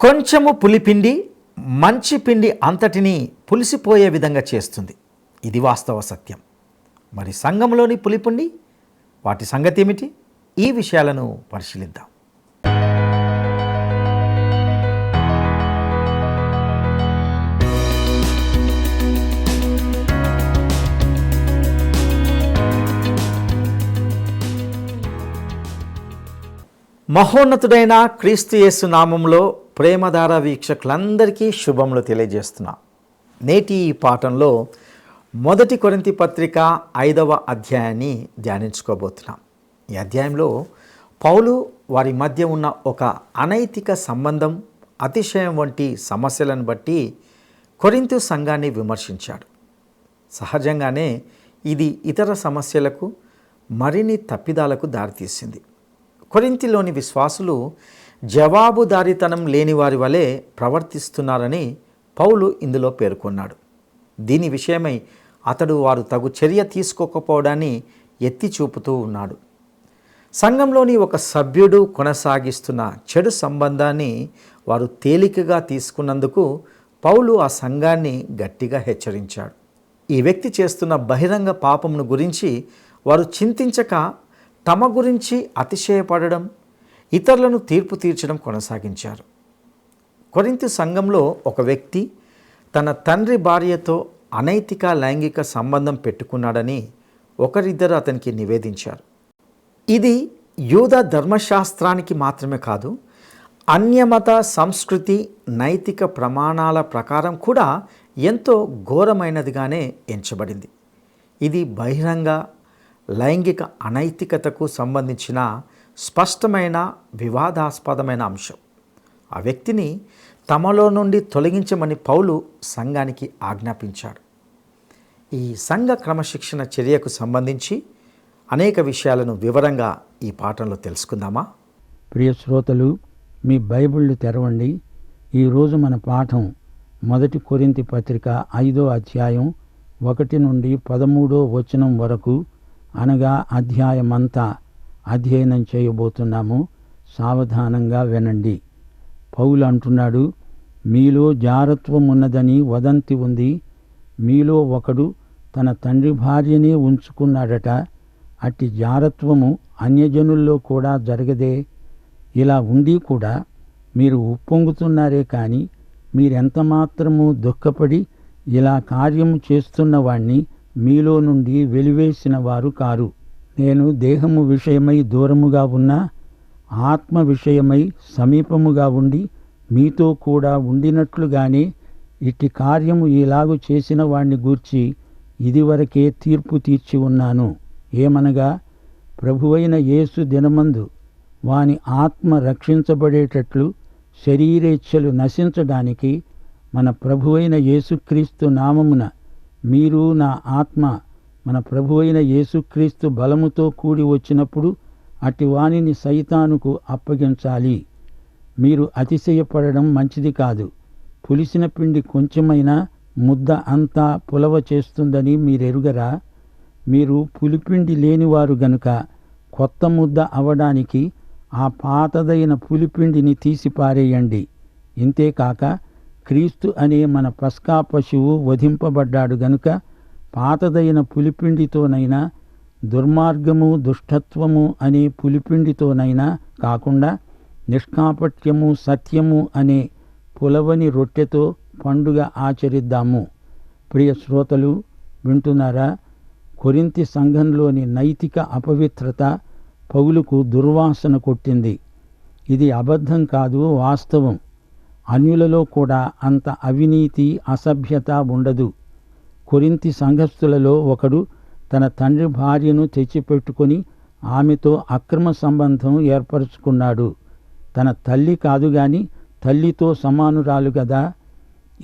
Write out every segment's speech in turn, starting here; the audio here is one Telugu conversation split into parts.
కొంచెము పులిపిండి మంచి పిండి అంతటిని పులిసిపోయే విధంగా చేస్తుంది. ఇది వాస్తవ సత్యం. మరి సంఘంలోని పులిపిండి వాటి సంగతి ఏమిటి? ఈ విషయాలను పరిశీలిద్దాం. మహోన్నతుడైన క్రీస్తు యేసు నామములో ప్రేమధార వీక్షకులందరికీ శుభములు తెలియజేస్తున్నా. నేటి ఈ పాఠంలో 1 కొరింథీ పత్రిక 5వ అధ్యాయాన్ని ధ్యానించుకోబోతున్నాం. ఈ అధ్యాయంలో పౌలు వారి మధ్య ఉన్న ఒక అనైతిక సంబంధం, అతిశయం వంటి సమస్యలను బట్టి కొరింథు సంఘాన్ని విమర్శించాడు. సహజంగానే ఇది ఇతర సమస్యలకు, మరిన్ని తప్పిదాలకు దారితీసింది. కొరింథీలోని విశ్వాసులు జవాబుదారీతనం లేని వారి వలె ప్రవర్తిస్తున్నారని పౌలు ఇందులో పేర్కొన్నాడు. దీని విషయమై అతడు వారు తగు చర్య తీసుకోకపోవడాన్ని ఎత్తి చూపుతూ ఉన్నాడు. సంఘంలోని ఒక సభ్యుడు కొనసాగిస్తున్న చెడు సంబంధాన్ని వారు తేలికగా తీసుకున్నందుకు పౌలు ఆ సంఘాన్ని గట్టిగా హెచ్చరించాడు. ఈ వ్యక్తి చేస్తున్న బహిరంగ పాపమును గురించి వారు చింతించక తమ గురించి అతిశయపడడం, ఇతరులను తీర్పు తీర్చడం కొనసాగించారు. కొరింథు సంఘంలో ఒక వ్యక్తి తన తండ్రి భార్యతో అనైతిక లైంగిక సంబంధం పెట్టుకున్నాడని ఒకరిద్దరు అతనికి నివేదించారు. ఇది యూద ధర్మశాస్త్రానికి మాత్రమే కాదు, అన్యమత సంస్కృతి నైతిక ప్రమాణాల ప్రకారం కూడా ఎంతో ఘోరమైనదిగానే ఎంచబడింది. ఇది బహిరంగ లైంగిక అనైతికతకు సంబంధించిన స్పష్టమైన వివాదాస్పదమైన అంశం. ఆ వ్యక్తిని తమలో నుండి తొలగించమని పౌలు సంఘానికి ఆజ్ఞాపించాడు. ఈ సంఘ క్రమశిక్షణ చర్యకు సంబంధించి అనేక విషయాలను వివరంగా ఈ పాఠంలో తెలుసుకుందామా? ప్రియ శ్రోతలు, మీ బైబిళ్ళు తెరవండి. ఈరోజు మన పాఠం 1 కొరింథీ పత్రిక 5వ అధ్యాయం 1 నుండి 13వ వచనం వరకు, అనగా అధ్యాయమంతా అధ్యయనం చేయబోతున్నాము. సావధానంగా వినండి. పౌలు అంటున్నాడు, మీలో జారత్వం ఉన్నదని వదంతి ఉంది. మీలో ఒకడు తన తండ్రి భార్యనే ఉంచుకున్నాడట. అట్టి జారత్వము అన్యజనుల్లో కూడా జరగదే. ఇలా ఉండి కూడా మీరు ఉప్పొంగుతున్నారే కానీ మీరెంత మాత్రము దుఃఖపడి ఇలా కార్యము చేస్తున్నవాణ్ణి మీలో నుండి వెలివేసిన వారు కారు. నేను దేహము విషయమై దూరముగా ఉన్నా ఆత్మ విషయమై సమీపముగా ఉండి మీతో కూడా ఉండినట్లుగానే ఇట్టి కార్యము ఇలాగు చేసిన వాణ్ణి గూర్చి ఇదివరకే తీర్పు తీర్చి ఉన్నాను. ఏమనగా, ప్రభువైన యేసు దినమందు వాని ఆత్మ రక్షించబడేటట్లు శరీరేచ్ఛలు నశించడానికి మన ప్రభువైన యేసుక్రీస్తు నామమున మీరు నా ఆత్మ మన ప్రభువైన యేసుక్రీస్తు బలముతో కూడి వచ్చినప్పుడు అట్టి వానిని సైతానుకు అప్పగించాలి. మీరు అతిశయపడడం మంచిది కాదు. పులిసిన పిండి కొంచెమైనా ముద్ద అంతా పులవ చేస్తుందని మీరెరుగరా? మీరు పులిపిండి లేనివారు గనుక కొత్త ముద్ద అవడానికి ఆ పాతదైన పులిపిండిని తీసిపారేయండి. ఇంతేకాక క్రీస్తు అనే మన పస్కా పశువు వధింపబడ్డాడు గనుక పాతదైన పులిపిండితోనైనా దుర్మార్గము దుష్టత్వము అనే పులిపిండితోనైనా కాకుండా నిష్కాపట్యము సత్యము అనే పులవని రొట్టెతో పండుగ ఆచరిద్దాము. ప్రియ శ్రోతలు, వింటున్నారా? కొరింథీ సంఘంలోని నైతిక అపవిత్రత పౌలుకు దుర్వాసన కొట్టింది. ఇది అబద్ధం కాదు, వాస్తవం. అన్యులలో కూడా అంత అవినీతి అసభ్యత ఉండదు. కొరింథీ సంఘస్థులలో ఒకడు తన తండ్రి భార్యను తెచ్చిపెట్టుకొని ఆమెతో అక్రమ సంబంధం ఏర్పరచుకున్నాడు. తన తల్లి కాదు గాని తల్లితో సమానురాలు గదా.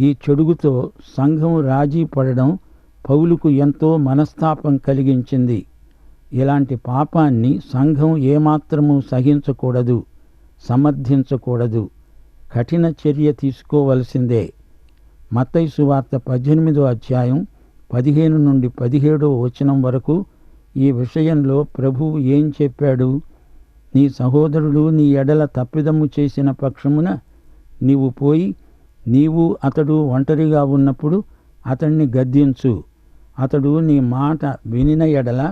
ఈ చెడుగుతో సంఘం రాజీ పడడం పౌలుకు ఎంతో మనస్తాపం కలిగించింది. ఇలాంటి పాపాన్ని సంఘం ఏమాత్రమూ సహించకూడదు, సమర్థించకూడదు. కఠిన చర్య తీసుకోవలసిందే. మత్తయి సువార్త 18వ అధ్యాయం 15 నుండి 17వ వచనం వరకు ఈ విషయంలో ప్రభువు ఏం చెప్పాడు? నీ సహోదరుడు నీ ఎడల తప్పిదము చేసిన పక్షమున నీవు పోయి నీవు అతడు ఒంటరిగా ఉన్నప్పుడు అతన్ని గద్దించు. అతడు నీ మాట వినిన ఎడల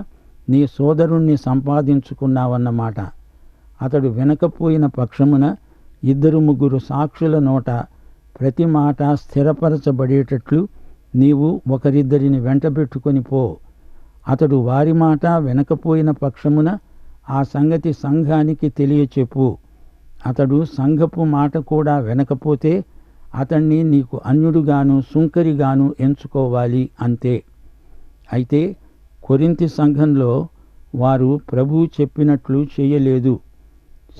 నీ సోదరుణ్ణి సంపాదించుకున్నావన్నమాట. అతడు వినకపోయిన పక్షమున 2-3 సాక్షుల నోట ప్రతి మాట స్థిరపరచబడేటట్లు నీవు ఒకరిద్దరిని వెంటబెట్టుకొని పో. అతడు వారి మాట వినకపోయిన పక్షమున ఆ సంగతి సంఘానికి తెలియచెప్పు. అతడు సంఘపు మాట కూడా వినకపోతే అతణ్ణి నీకు అన్యుడుగాను సుంకరిగాను ఎంచుకోవాలి, అంతే. అయితే కొరింథీ సంఘంలో వారు ప్రభువు చెప్పినట్లు చేయలేదు.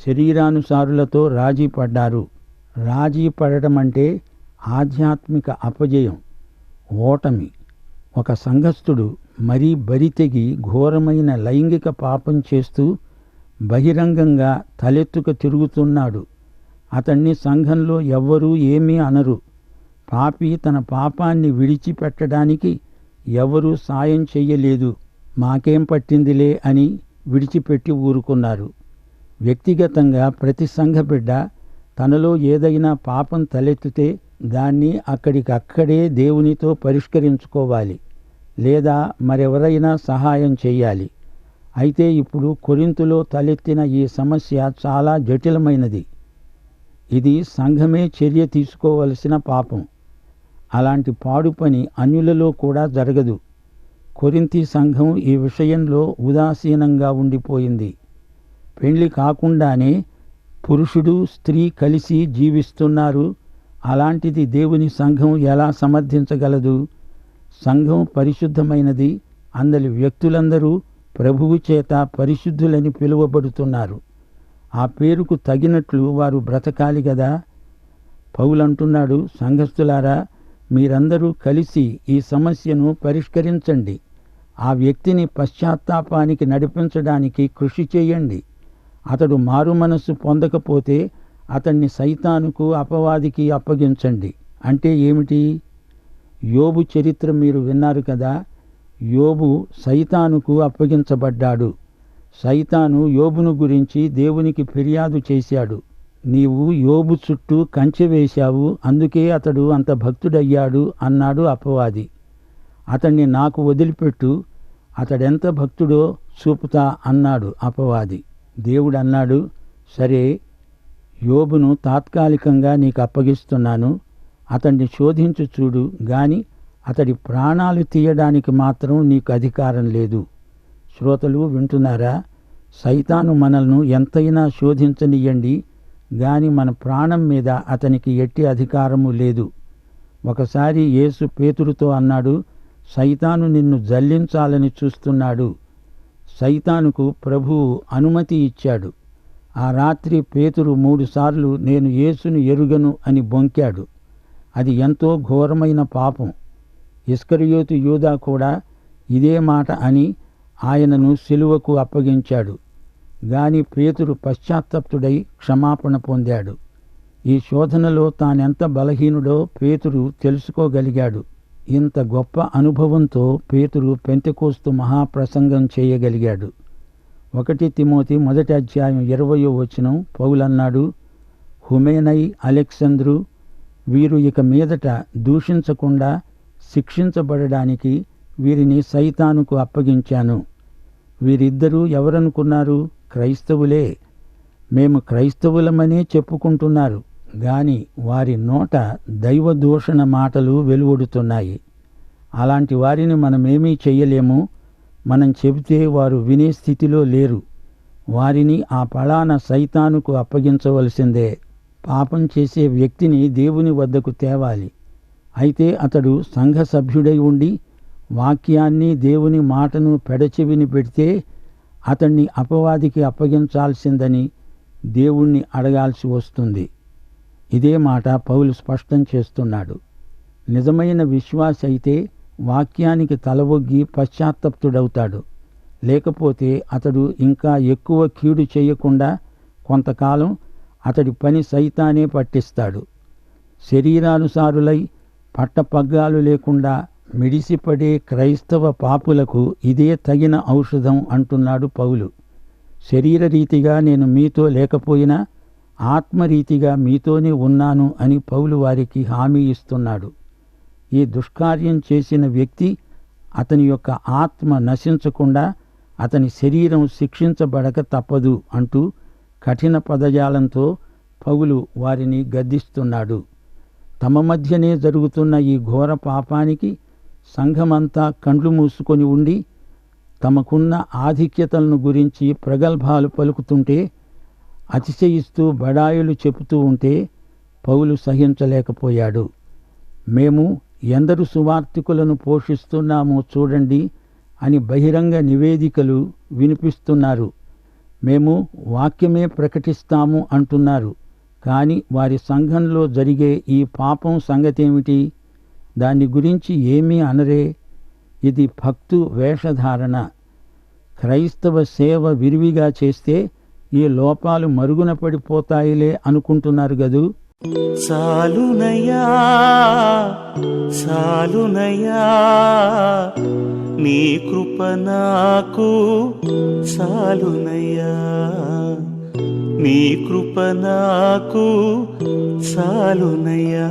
శరీరానుసారులతో రాజీ పడ్డారు. రాజీ పడటం అంటే ఆధ్యాత్మిక అపజయం, ఓటమి. ఒక సంఘస్థుడు మరీ బరితెగి ఘోరమైన లైంగిక పాపం చేస్తూ బహిరంగంగా తలెత్తుక తిరుగుతున్నాడు. అతన్ని సంఘంలో ఎవ్వరూ ఏమీ అనరు. పాపి తన పాపాన్ని విడిచిపెట్టడానికి ఎవరూ సాయం చెయ్యలేదు. మాకేం పట్టిందిలే అని విడిచిపెట్టి ఊరుకున్నారు. వ్యక్తిగతంగా ప్రతి సంఘ బిడ్డ తనలో ఏదైనా పాపం తలెత్తితే దాన్ని అక్కడికక్కడే దేవునితో పరిష్కరించుకోవాలి, లేదా మరెవరైనా సహాయం చెయ్యాలి. అయితే ఇప్పుడు కొరింథులో తలెత్తిన ఈ సమస్య చాలా జటిలమైనది. ఇది సంఘమే చర్య తీసుకోవలసిన పాపం. అలాంటి పాడు పని అన్యులలో కూడా జరగదు. కొరింథీ సంఘం ఈ విషయంలో ఉదాసీనంగా ఉండిపోయింది. పెళ్లి కాకుండానే పురుషుడు స్త్రీ కలిసి జీవిస్తున్నారు. అలాంటిది దేవుని సంఘం ఎలా సమర్థించగలదు? సంఘం పరిశుద్ధమైనది. అందరి వ్యక్తులందరూ ప్రభువు చేత పరిశుద్ధులని పిలువబడుతున్నారు. ఆ పేరుకు తగినట్లు వారు బ్రతకాలి గదా. పౌలంటున్నాడు, సంఘస్థులారా, మీరందరూ కలిసి ఈ సమస్యను పరిష్కరించండి. ఆ వ్యక్తిని పశ్చాత్తాపానికి నడిపించడానికి కృషి చేయండి. అతడు మారు మనస్సు పొందకపోతే అతన్ని సైతానుకు అపవాదికి అప్పగించండి. అంటే ఏమిటి? యోబు చరిత్ర మీరు విన్నారు కదా. యోబు సైతానుకు అప్పగించబడ్డాడు. సైతాను యోబును గురించి దేవునికి ఫిర్యాదు చేశాడు. నీవు యోబు చుట్టూ కంచె వేశావు, అందుకే అతడు అంత భక్తుడయ్యాడు అన్నాడు అపవాది. అతన్ని నాకు వదిలిపెట్టు, అతడెంత భక్తుడో చూపుతా అన్నాడు అపవాది. దేవుడు అన్నాడు, సరే, యోబును తాత్కాలికంగా నీకు అప్పగిస్తున్నాను. అతన్ని శోధించు చూడు, గాని అతడి ప్రాణాలు తీయడానికి మాత్రం నీకు అధికారం లేదు. శ్రోతలు వింటున్నారా? సైతాను మనల్ని ఎంతైనా శోధించనియ్యండి, గాని మన ప్రాణం మీద అతనికి ఎట్టి అధికారము లేదు. ఒకసారి యేసు పేతురుతో అన్నాడు, సైతాను నిన్ను జల్లించాలని చూస్తున్నాడు. సైతానుకు ప్రభువు అనుమతి ఇచ్చాడు. ఆ రాత్రి పేతురు 3 సార్లు నేను యేసును ఎరుగను అని బొంకాడు. అది ఎంతో ఘోరమైన పాపం. ఇస్కరియోతు యూదా కూడా ఇదే మాట అని ఆయనను సిలువకు అప్పగించాడు. గాని పేతురు పశ్చాత్తప్తుడై క్షమాపణ పొందాడు. ఈ శోధనలో తానెంత బలహీనుడో పేతురు తెలుసుకోగలిగాడు. ఇంత గొప్ప అనుభవంతో పేతురు పెంతెకోస్తు మహాప్రసంగం చేయగలిగాడు. 1 తిమోతి 1:20 పౌలన్నాడు, హుమేనై, అలెగ్జంద్రు వీరు ఇక మీదట దూషించకుండా శిక్షించబడడానికి వీరిని సైతానుకు అప్పగించాను. వీరిద్దరూ ఎవరనుకున్నారు? క్రైస్తవులే. మేము క్రైస్తవులమనే చెప్పుకుంటున్నారు, గాని వారి నోట దైవదూషణ మాటలు వెలువడుతున్నాయి. అలాంటి వారిని మనమేమీ చెయ్యలేము. మనం చెబితే వారు వినే స్థితిలో లేరు. వారిని ఆ పళాన సైతానుకు అప్పగించవలసిందే. పాపం చేసే వ్యక్తిని దేవుని వద్దకు తేవాలి. అయితే అతడు సంఘ సభ్యుడై ఉండి వాక్యాన్ని దేవుని మాటను పెడచెవిని పెడితే అతన్ని అపవాదికి అప్పగించాల్సిందని దేవుణ్ణి అడగాల్సి వస్తుంది. ఇదే మాట పౌలు స్పష్టం చేస్తున్నాడు. నిజమైన విశ్వాసి అయితే వాక్యానికి తలవొగ్గి పశ్చాత్తప్తుడవుతాడు. లేకపోతే అతడు ఇంకా ఎక్కువ కీడు చేయకుండా కొంతకాలం అతడి పని సైతానే పట్టిస్తాడు. శరీరానుసారులై పట్టపగ్గాలు లేకుండా మిడిసిపడే క్రైస్తవ పాపులకు ఇదే తగిన ఔషధం అంటున్నాడు పౌలు. శరీరరీతిగా నేను మీతో లేకపోయినా ఆత్మరీతిగా మీతోనే ఉన్నాను అని పౌలు వారికి హామీ ఇస్తున్నాడు. ఈ దుష్కార్యం చేసిన వ్యక్తి అతని యొక్క ఆత్మ నశించకుండా అతని శరీరం శిక్షించబడక తప్పదు అంటూ కఠిన పదజాలంతో పౌలు వారిని గద్దిస్తున్నాడు. తమ మధ్యనే జరుగుతున్న ఈ ఘోర పాపానికి సంఘమంతా కండ్లు మూసుకొని ఉండి తమకున్న ఆధిక్యతలను గురించి ప్రగల్భాలు పలుకుతుంటే, అతిశయిస్తూ బడాయిలు చెబుతూ ఉంటే పౌలు సహించలేకపోయాడు. మేము ఎందరు సువార్తికులను పోషిస్తున్నామో చూడండి అని బహిరంగ నివేదికలు వినిపిస్తున్నారు. మేము వాక్యమే ప్రకటిస్తాము అంటున్నారు. కానీ వారి సంఘంలో జరిగే ఈ పాపం సంగతేమిటి? దాని గురించి ఏమీ అనరే. ఇది భక్తు వేషధారణ. క్రైస్తవ సేవ విరివిగా చేస్తే ఈ లోపాలు మరుగున పడిపోతాయిలే అనుకుంటున్నారు గదూ. సాలునయ్యా సాలునయ్యా నీ కృప నాకు సాలునయ్యా, నీ కృప నాకు సాలునయ్యా.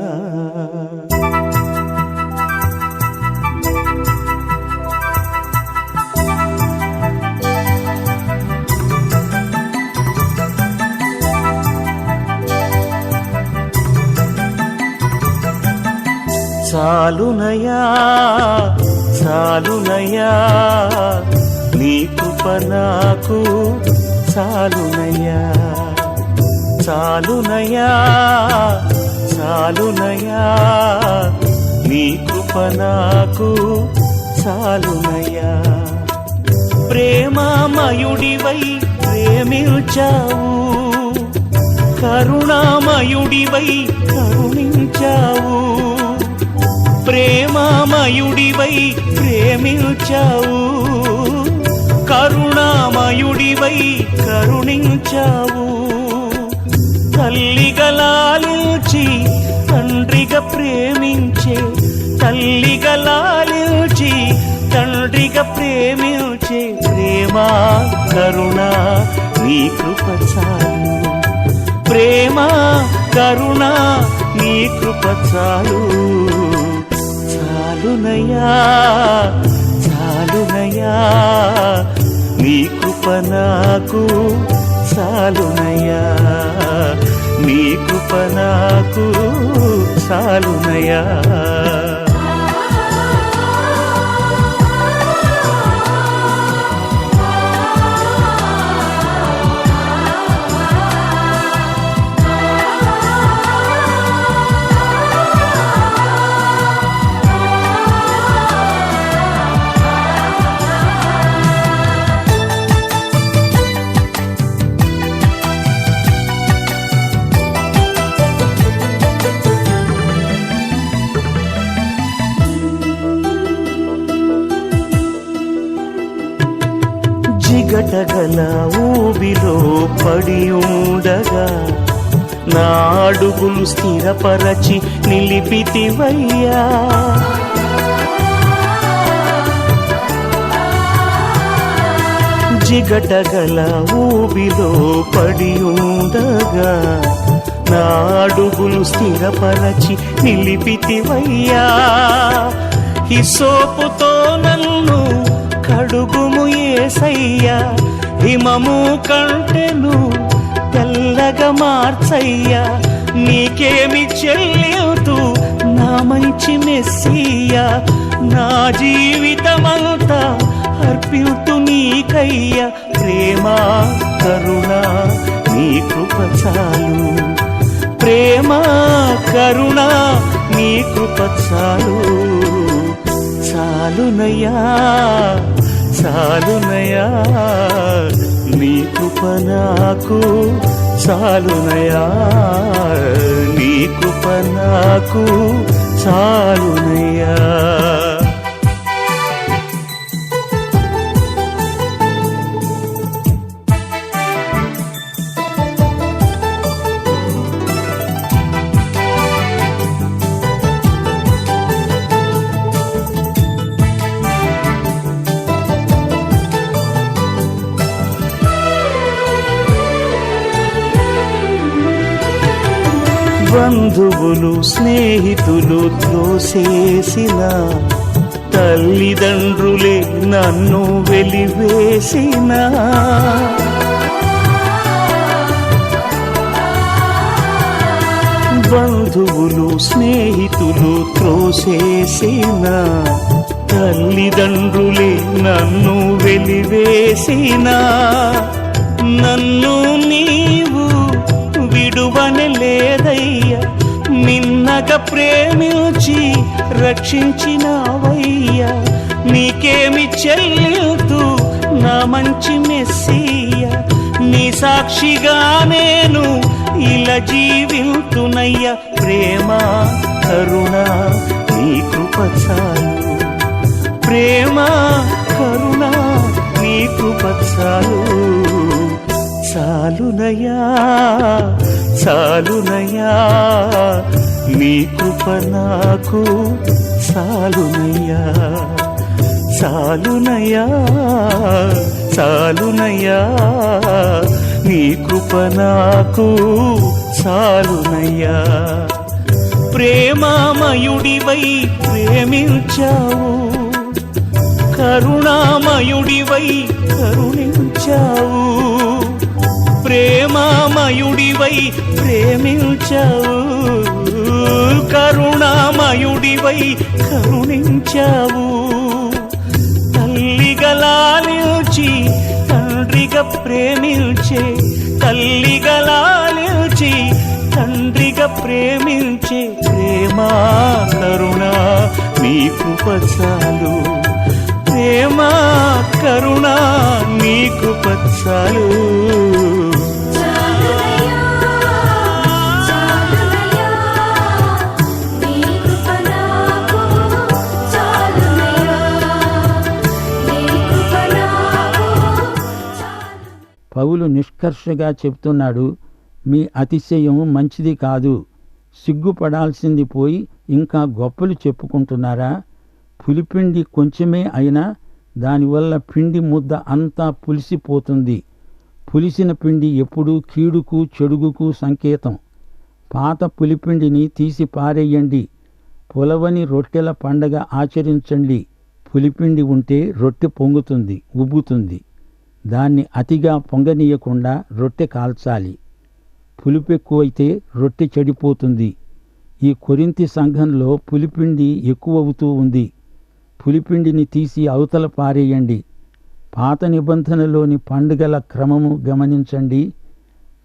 సాలునయ్యా సాలునయ్యా నీ కృప నాకు సాలునయ్యా, సాలునయ్యా సాలునయ్యా నీ కృప నాకు సాలునయ్యా. ప్రేమామయుడివై ప్రేమించావు, కరుణామయుడివై కరుణించావు. ప్రేమామయుడివై ప్రేమించావు, కరుణామయుడివై కరుణించావు. తల్లిగా లాలించి తండ్రిగా ప్రేమించే, తల్లిగా లాలించి తండ్రిగా ప్రేమించే ప్రేమ కరుణ నీ కృప చాలు. ప్రేమ కరుణ నీ కృప చాలు. సాలునయ్యా సాలునయ్యా నీ కృప నాకు సాలునయ్యా, నీ కృప నాకు సాలునయ్యా. జిగటగల ఊబిలో పడి ఉండగా నా అడుగులు స్థిరపరచి నిలిపితివయ్యా. జిగటగల ఊబిలో పడి ఉండగా నా అడుగులు స్థిరపరచి నిలిపితివయ్యా. హిస్సోపుతో నన్ను కడుగుము యేసయ్యా, హిమము కంటెను తెల్లగా మార్చయ్యా. నీకేమి చెల్లింతు నా మంచి మెస్సియా, నా జీవితమంతా అర్పితు నీకయ్యా. ప్రేమ కరుణ నీ కృప చాలు, ప్రేమ కరుణ నీ కృప చాలు. సాలునయ్యా సాలునయ్యా నీ కృప నాకు సాలునయ్యా, నీ కృప నాకు సాలునయ్యా. బంధువులు స్నేహితులు త్రోసేసిన, తల్లిదండ్రులే నన్ను వెలివేసిన, బంధువులు స్నేహితులు త్రోసేసిన, తల్లిదండ్రులే నన్ను వెలివేసిన, నన్ను నీవు విడువని లేదయ్యా, నిన్నగా ప్రేమించి రక్షించినావయ్యా, నీకేమి చెల్లితూ నా మంచి మెస్సియా, నీ సాక్షిగా నేను ఇలా జీవితునయ్యా, ప్రేమ కరుణ నీ కృప చాలు, ప్రేమ కరుణ నీ కృప చాలు, చాలునయ్యా చాలునయ్యా, నీ కృప నాకు చాలునయ్యా, చాలునయ్యా చాలునయ్యా, నీ కృప నాకు చాలునయ్యా. ప్రేమామయుడివై ప్రేమించావు, కరుణామయుడివై కరుణించావు, ప్రేమామయుడివై ప్రేమించావు, కరుణామయుడివై కరుణించావు, తల్లిగా లాలించి తండ్రిగా ప్రేమించే, తల్లిగా లాలించి తండ్రిగా ప్రేమించే, ప్రేమ కరుణ నీ కృప చాలు, ప్రేమ కరుణ నీ కృప చాలు. పౌలు నిష్కర్షగా చెప్తున్నాడు, మీ అతిశయం మంచిది కాదు, సిగ్గుపడాల్సింది పోయి ఇంకా గొప్పలు చెప్పుకుంటున్నారా? పులిపిండి కొంచెమే అయినా దానివల్ల పిండి ముద్ద అంతా పులిసిపోతుంది. పులిసిన పిండి ఎప్పుడూ కీడుకు చెడుగుకు సంకేతం. పాత పులిపిండిని తీసి పారేయండి. పులవని రొట్టెల పండగ ఆచరించండి. పులిపిండి ఉంటే రొట్టె పొంగుతుంది, ఉబ్బుతుంది. దాన్ని అతిగా పొంగనీయకుండా రొట్టె కాల్చాలి. పులుపెక్కువైతే రొట్టె చెడిపోతుంది. ఈ కొరింథీ సంఘంలో పులిపిండి ఎక్కువవుతూ ఉంది. పులిపిండిని తీసి అవతల పారేయండి. పాత నిబంధనలోని పండుగల క్రమము గమనించండి.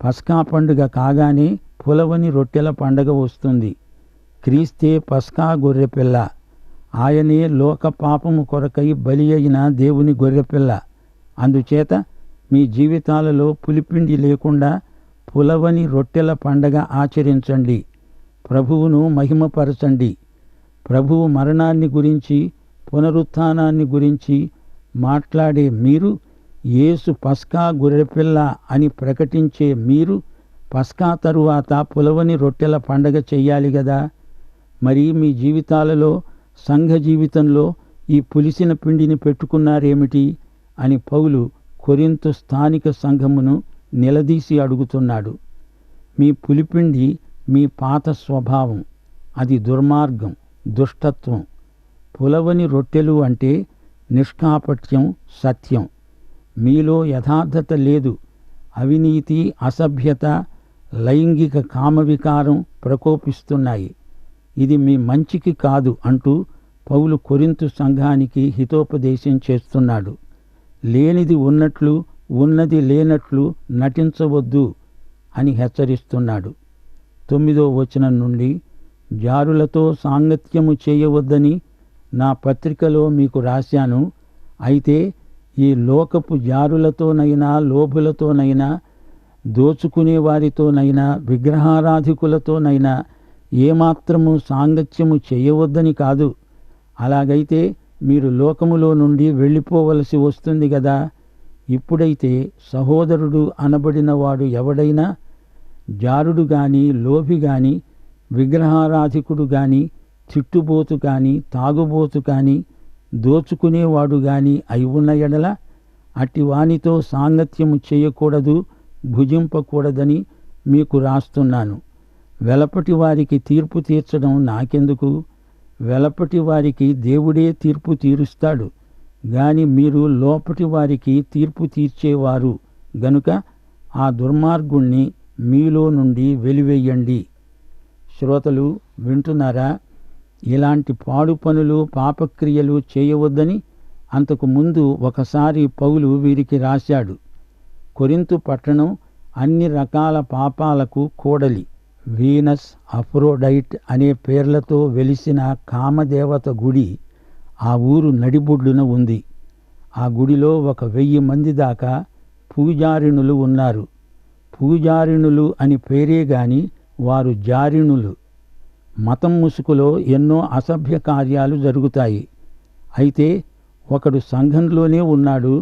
పస్కా పండుగ కాగానే పులవని రొట్టెల పండగ వస్తుంది. క్రీస్తే పస్కా గొర్రెపిల్ల. ఆయనే లోక పాపము కొరకై బలి అయిన దేవుని గొర్రెపిల్ల. అందుచేత మీ జీవితాలలో పులిపిండి లేకుండా పులవని రొట్టెల పండగ ఆచరించండి. ప్రభువును మహిమపరచండి. ప్రభువు మరణాన్ని గురించి పునరుత్థానాన్ని గురించి మాట్లాడే మీరు, యేసు పస్కా గొర్రెపిల్ల అని ప్రకటించే మీరు పస్కా తరువాత పులవని రొట్టెల పండగ చెయ్యాలి గదా. మరి మీ జీవితాలలో, సంఘ జీవితంలో ఈ పులిసిన పిండిని పెట్టుకున్నారేమిటి అని పౌలు కొరింథు స్థానిక సంఘమును నిలదీసి అడుగుతున్నాడు. మీ పులిపిండి మీ పాత స్వభావం. అది దుర్మార్గం, దుష్టత్వం. పులవని రొట్టెలు అంటే నిష్కాపట్యం, సత్యం. మీలో యథార్థత లేదు. అవినీతి, అసభ్యత, లైంగిక కామవికారం ప్రకోపిస్తున్నాయి. ఇది మీ మంచికి కాదు అంటూ పౌలు కొరింథు సంఘానికి హితోపదేశం చేస్తున్నాడు. లేనిది ఉన్నట్లు, ఉన్నది లేనట్లు నటించవద్దు అని హెచ్చరిస్తున్నాడు. 9వ వచనం నుండి, జారులతో సాంగత్యము చేయవద్దని నా పత్రికలో మీకు రాశాను. అయితే ఈ లోకపు జారులతోనైనా, లోభులతోనైనా, దోచుకునే వారితోనైనా, విగ్రహారాధికులతోనైనా ఏమాత్రము సాంగత్యము చేయవద్దని కాదు. అలాగైతే మీరు లోకములో నుండి వెళ్ళిపోవలసి వస్తుంది గదా. ఇప్పుడైతే సహోదరుడు అనబడినవాడు ఎవడైనా జారుడు గాని, లోభి గాని, విగ్రహారాధికుడు గాని, చిట్టుబోతు గాని, తాగుబోతు గాని, దోచుకునేవాడు గాని అయి ఉన్న ఎడల అట్టి వానితో సాంగత్యము చేయకూడదు, భుజింపకూడదని మీకు రాస్తున్నాను. వెలపటి వారికి తీర్పు తీర్చడం నాకెందుకు? వెలపటి వారికి దేవుడే తీర్పు తీరుస్తాడు గాని మీరు లోపటి వారికి తీర్పు తీర్చేవారు గనుక ఆ దుర్మార్గుణ్ణి మీలో నుండి వెలివేయండి. శ్రోతలు వింటున్నారా? ఇలాంటి పాడు పనులు పాపక్రియలు చేయవద్దని అంతకు ముందు ఒకసారి పౌలు వీరికి రాశాడు. కొరింతు పట్టణం అన్ని రకాల పాపాలకు కూడలి. వీనస్, అఫ్రోడైట్ అనే పేర్లతో వెలిసిన కామదేవత గుడి ఆ ఊరు నడిబొడ్డున ఉంది. ఆ గుడిలో 1000 మంది దాకా పూజారిణులు ఉన్నారు. పూజారిణులు అని పేరే గాని వారు జారిణులు. మతం ముసుగులో ఎన్నో అసభ్య కార్యాలు జరుగుతాయి. అయితే ఒకడు సంఘంలోనే ఉన్నాడు.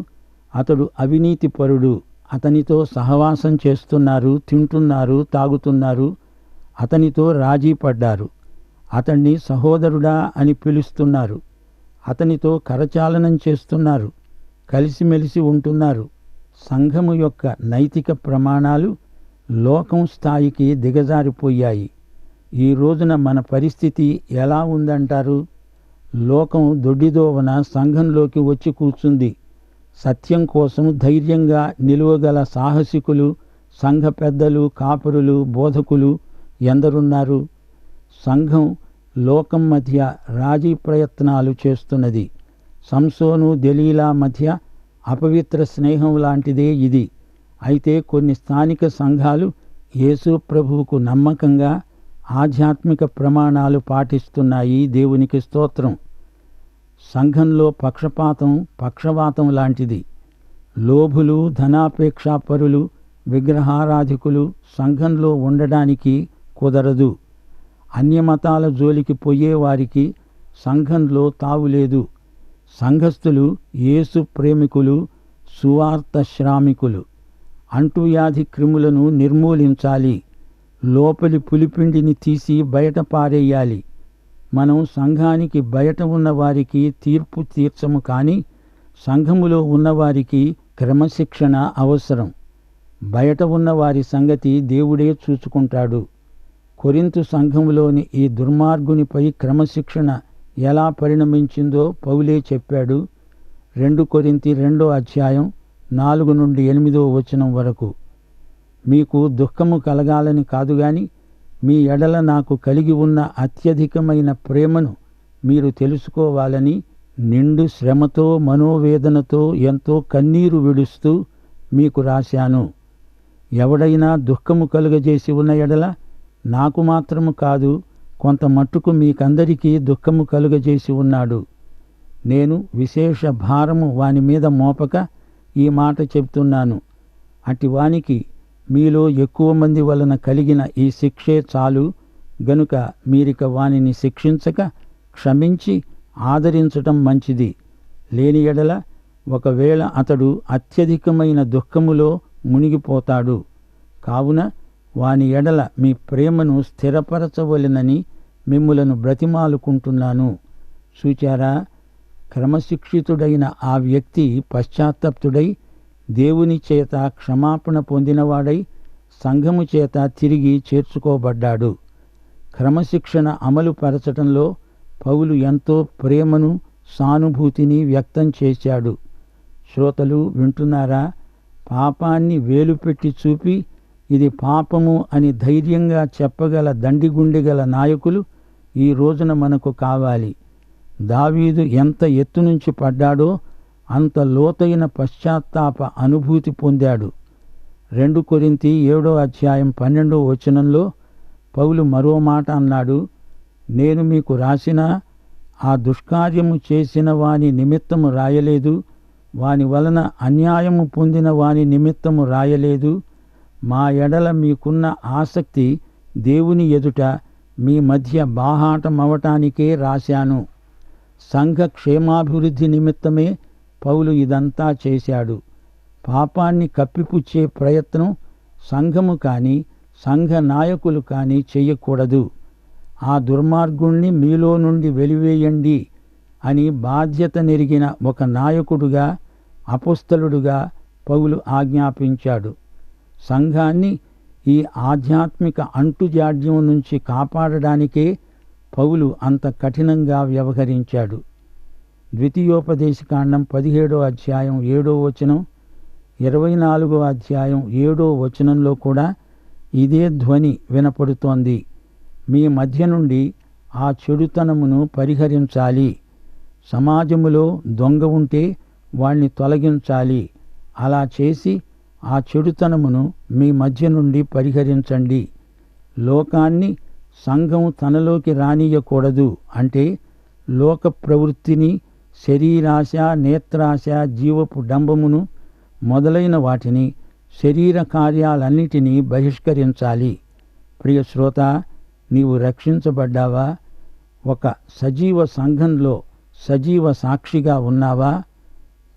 అతడు అవినీతిపరుడు. అతనితో సహవాసం చేస్తున్నారు, తింటున్నారు, తాగుతున్నారు. అతనితో రాజీ పడ్డారు. అతన్ని సహోదరుడా అని పిలుస్తున్నారు. అతనితో కరచాలనం చేస్తున్నారు. కలిసిమెలిసి ఉంటున్నారు. సంఘము యొక్క నైతిక ప్రమాణాలు లోకం స్థాయికి దిగజారిపోయాయి. ఈ రోజున మన పరిస్థితి ఎలా ఉందంటారు? లోకం దొడ్డిదోవన సంఘంలోకి వచ్చి కూర్చుంది. సత్యం కోసం ధైర్యంగా నిలువగల సాహసికులు, సంఘ పెద్దలు, కాపరులు, బోధకులు ఎందరున్నారు? సంఘం లోకం మధ్య రాజీ ప్రయత్నాలు చేస్తున్నది. సంసోను, దెలీలా మధ్య అపవిత్ర స్నేహం లాంటిదే ఇది. అయితే కొన్ని స్థానిక సంఘాలు యేసు ప్రభువుకు నమ్మకంగా ఆధ్యాత్మిక ప్రమాణాలు పాటిస్తున్నాయి. దేవునికి స్తోత్రం. సంఘంలో పక్షవాతం లాంటిది. లోభులు, ధనాపేక్షాపరులు, విగ్రహారాధికులు సంఘంలో ఉండడానికి కుదరదు. అన్యమతాల జోలికి పోయేవారికి సంఘంలో తావులేదు. సంఘస్థులు యేసు ప్రేమికులు, సువార్త శ్రామికులు. అంటువ్యాధి క్రిములను నిర్మూలించాలి. లోపలి పులిపిండిని తీసి బయట పారేయాలి. మనం సంఘానికి బయట ఉన్నవారికి తీర్పు తీర్చము కానీ సంఘములో ఉన్నవారికి క్రమశిక్షణ అవసరం. బయట ఉన్నవారి సంగతి దేవుడే చూసుకుంటాడు. కొరింతు సంఘములోని ఈ దుర్మార్గునిపై క్రమశిక్షణ ఎలా పరిణమించిందో పౌలే చెప్పాడు. 2 కొరింథీ 2వ అధ్యాయం 4 నుండి 8వ వచనం వరకు. మీకు దుఃఖము కలగాలని కాదుగాని మీ ఎడల నాకు కలిగి ఉన్న అత్యధికమైన ప్రేమను మీరు తెలుసుకోవాలని నిండు శ్రమతో మనోవేదనతో ఎంతో కన్నీరు విడుస్తూ మీకు రాశాను. ఎవడైనా దుఃఖము కలుగజేసి ఉన్న ఎడల నాకు మాత్రము కాదు, కొంత మట్టుకు మీకందరికీ దుఃఖము కలుగజేసి ఉన్నాడు. నేను విశేష భారము వాని మీద మోపక ఈ మాట చెప్తున్నాను. అట్టి వానికి మీలో ఎక్కువ మంది వలన కలిగిన ఈ శిక్షే చాలు గనుక మీరిక వానిని శిక్షించక క్షమించి ఆదరించటం మంచిది. లేని ఎడల ఒకవేళ అతడు అత్యధికమైన దుఃఖములో మునిగిపోతాడు. కావున వాని ఎడల మీ ప్రేమను స్థిరపరచవలెనని మిమ్ములను బ్రతిమాలుకుంటున్నాను. చూచారా? క్రమశిక్షితుడైన ఆ వ్యక్తి పశ్చాత్తప్తుడై దేవుని చేత క్షమాపణ పొందినవాడై సంఘము చేత తిరిగి చేర్చుకోబడ్డాడు. క్రమశిక్షణ అమలు పరచటంలో పౌలు ఎంతో ప్రేమను, సానుభూతిని వ్యక్తం చేశాడు. శ్రోతలు వింటున్నారా? పాపాన్ని వేలుపెట్టి చూపి ఇది పాపము అని ధైర్యంగా చెప్పగల దండిగుండెగల నాయకులు ఈ రోజున మనకు కావాలి. దావీదు ఎంత ఎత్తు నుంచి పడ్డాడో అంత లోతైన పశ్చాత్తాప అనుభూతి పొందాడు. 2 కొరింథీ 7వ అధ్యాయం 12వ వచనంలో పౌలు మరో మాట అన్నాడు. నేను మీకు రాసిన ఆ దుష్కార్యము చేసిన వాని నిమిత్తము రాయలేదు, వాని వలన అన్యాయము పొందిన వాని నిమిత్తము రాయలేదు. మా ఎడల మీకున్న ఆసక్తి దేవుని ఎదుట మీ మధ్య బాహాటమవటానికే రాశాను. సంఘ క్షేమాభివృద్ధి నిమిత్తమే పౌలు ఇదంతా చేశాడు. పాపాన్ని కప్పిపుచ్చే ప్రయత్నం సంఘము కానీ సంఘ నాయకులు కానీ చెయ్యకూడదు. ఆ దుర్మార్గుణ్ణి మీలో నుండి వెలివేయండి అని బాధ్యత నెరిగిన ఒక నాయకుడుగా, అపోస్తలుడుగా పౌలు ఆజ్ఞాపించాడు. సంఘాన్ని ఈ ఆధ్యాత్మిక అంటుజాడ్యం నుంచి కాపాడడానికే పౌలు అంత కఠినంగా వ్యవహరించాడు. ద్వితీయోపదేశకాండం 17వ అధ్యాయం 7వ వచనం, 24వ అధ్యాయం 7వ వచనంలో కూడా ఇదే ధ్వని వినపడుతోంది. మీ మధ్య నుండి ఆ చెడుతనమును పరిహరించాలి. సమాజములో దొంగ ఉంటే వాణ్ణి తొలగించాలి. అలా చేసి ఆ చెడుతనమును మీ మధ్య నుండి పరిహరించండి. లోకాన్ని సంఘం తనలోకి రానియకూడదు. అంటే లోక ప్రవృత్తిని, శరీరాశ, నేత్రాశ, జీవపు డంబమును మొదలైన వాటిని, శరీర కార్యాలన్నిటినీ బహిష్కరించాలి. ప్రియ శ్రోత, నీవు రక్షించబడ్డావా? ఒక సజీవ సంఘంలో సజీవ సాక్షిగా ఉన్నావా?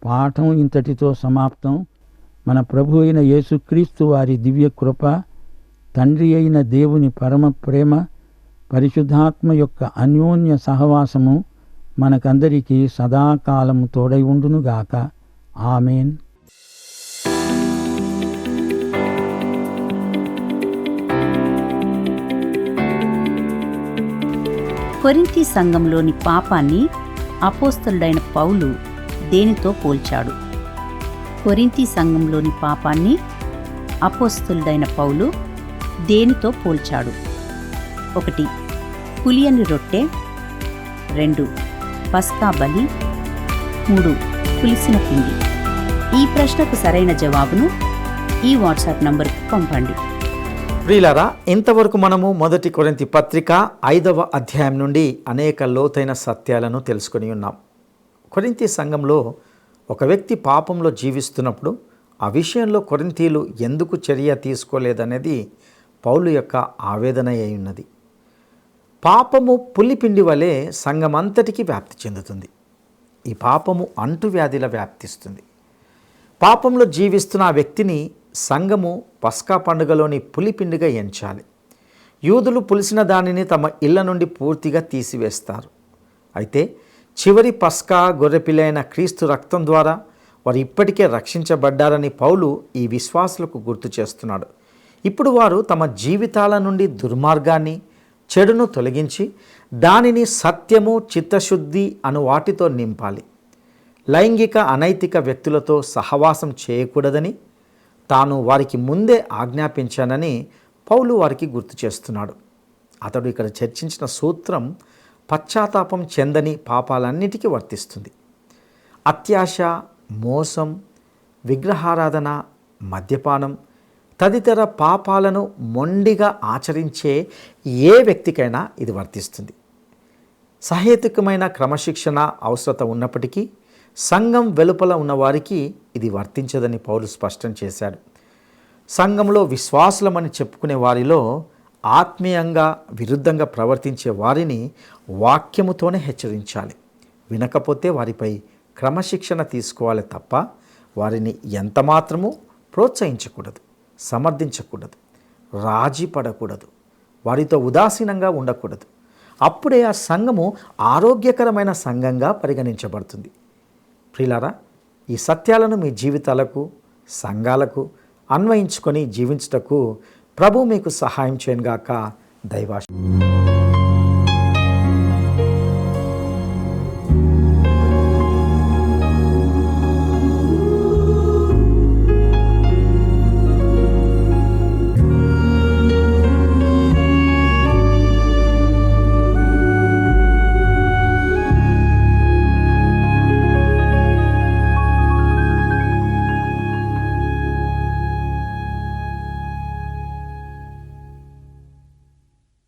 పాఠం ఇంతటితో సమాప్తం. మన ప్రభు అయిన యేసుక్రీస్తు వారి దివ్య కృప, తండ్రి అయిన దేవుని పరమ ప్రేమ, పరిశుద్ధాత్మ యొక్క అన్యోన్య సహవాసము మనకందరికీ సదాకాలము తోడై ఉండునుగాక. ఆమేన్. కొరింథీ సంఘంలోని పాపాన్ని అపోస్తలుడైన పౌలు దేనితో పోల్చాడు? కొరింథీ సంఘంలోని పాపాన్ని అపోస్తలుడైన పౌలు దేనితో పోల్చాడు? 1. పులియని రొట్టె, 2. పస్కా బలి, 3. పులిసిన పిండి. ఈ ప్రశ్నకు సరైన జవాబును ఈ వాట్సాప్ నంబర్కు పంపండి. ప్రియులారా, ఇంతవరకు మనము 1 కొరింథీ పత్రిక 5వ అధ్యాయం నుండి అనేక లోతైన సత్యాలను తెలుసుకొని ఉన్నాం. కొరింథీ సంఘంలో ఒక వ్యక్తి పాపంలో జీవిస్తున్నప్పుడు ఆ విషయంలో కొరింథీలు ఎందుకు చర్య తీసుకోలేదనేది పౌలు యొక్క ఆవేదన అయి ఉన్నది. పాపము పులిపిండి వలె సంఘమంతటికి వ్యాప్తి చెందుతుంది. ఈ పాపము అంటువ్యాధిలా వ్యాప్తిస్తుంది. పాపంలో జీవిస్తున్న ఆ వ్యక్తిని సంఘము పస్కా పండుగలోని పులిపిండిగా ఎంచాలి. యూదులు పులిసిన దానిని తమ ఇళ్ల నుండి పూర్తిగా తీసివేస్తారు. అయితే చివరి పస్కా గొర్రెపిల్లైన క్రీస్తు రక్తం ద్వారా వారు ఇప్పటికే రక్షించబడ్డారని పౌలు ఈ విశ్వాసులకు గుర్తు చేస్తున్నాడు. ఇప్పుడు వారు తమ జీవితాల నుండి దుర్మార్గాన్ని, చెడును తొలగించి దానిని సత్యము, చిత్తశుద్ధి అను వాటితో నింపాలి. లైంగిక అనైతిక వ్యక్తులతో సహవాసం చేయకూడదని తాను వారికి ముందే ఆజ్ఞాపించానని పౌలు వారికి గుర్తు చేస్తున్నాడు. అతడు ఇక్కడ చర్చించిన సూత్రం పశ్చాత్తాపం చెందని పాపాలన్నిటికీ వర్తిస్తుంది. అత్యాశ, మోసం, విగ్రహారాధన, మద్యపానం తదితర పాపాలను మొండిగా ఆచరించే ఏ వ్యక్తికైనా ఇది వర్తిస్తుంది. సహేతుకమైన క్రమశిక్షణ అవసరత ఉన్నప్పటికీ సంఘం వెలుపల ఉన్నవారికి ఇది వర్తించదని పౌలు స్పష్టం చేశాడు. సంఘంలో విశ్వాసులమని చెప్పుకునే వారిలో ఆత్మీయంగా విరుద్ధంగా ప్రవర్తించే వారిని వాక్యముతోనే హెచ్చరించాలి. వినకపోతే వారిపై క్రమశిక్షణ తీసుకోవాలి తప్ప వారిని ఎంతమాత్రమూ ప్రోత్సహించకూడదు, సమర్థించకూడదు, రాజీ పడకూడదు, వారితో ఉదాసీనంగా ఉండకూడదు. అప్పుడే ఆ సంఘము ఆరోగ్యకరమైన సంఘంగా పరిగణించబడుతుంది. ప్రియులారా, ఈ సత్యాలను మీ జీవితాలకు, సంఘాలకు అన్వయించుకొని జీవించుటకు ప్రభు మీకు సహాయం చేయనుగాక. దైవాశీర్వాదం.